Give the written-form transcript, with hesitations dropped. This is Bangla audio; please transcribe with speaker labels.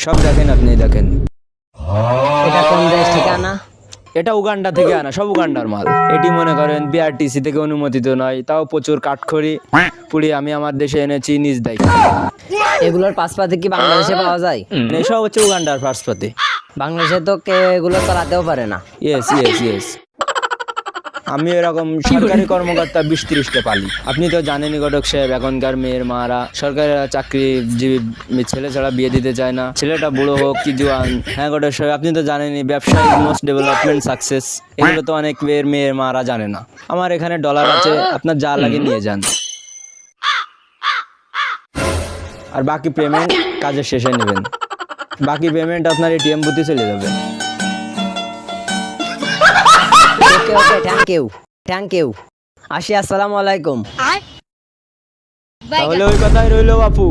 Speaker 1: সব দেখেন, আপনি দেখেন।
Speaker 2: এটা কোন দেশ থেকে আনা?
Speaker 1: এটা উগান্ডা থেকে আনা, সব উগান্ডার মাল। এটি মনে করেন বিআরটিসি থেকে অনুমোদিত নয়, তাও প্রচুর কাঠখড়ি পুড়িয়ে আমি আমার দেশে এনেছি নিজ দায়িত্ব।
Speaker 2: এগুলোর পাসপাতি কি বাংলাদেশে পাওয়া যায়?
Speaker 1: এসব হচ্ছে উগান্ডার ফার্স্টপাতি।
Speaker 2: বাংলাদেশে তো কেউ এগুলো চালাতেও পারে না।
Speaker 1: Yes yes yes. আমি এরকম সরকারি কর্মকর্তা 20-30টা পালি। আপনি তো জানেনই ঘটক সাহেব, এখনকার মেয়ের মারা সরকারি চাকরিজীবী ছেলে ছাড়া বিয়ে দিতে চায় না, ছেলেটা বুড়ো হোক কি জোয়ান। হ্যাঁ ঘটক সাহেব, আপনি তো জানেনই ব্যবসায় মোস্ট ডেভেলপমেন্ট সাকসেস, এগুলো তো অনেক মেয়ের মারা জানে না। আমার এখানে ডলার আছে, আপনার যা লাগে নিয়ে যান, আর বাকি পেমেন্ট কাজের শেষে নেবেন। বাকি পেমেন্ট আপনার এটিএম বুথে চলে যাবে।
Speaker 2: ওকে ওকে, থ্যাংক ইউ। আসি, আসসালামু আলাইকুম।
Speaker 1: তাহলে ওই কথাই রইলো বাপু।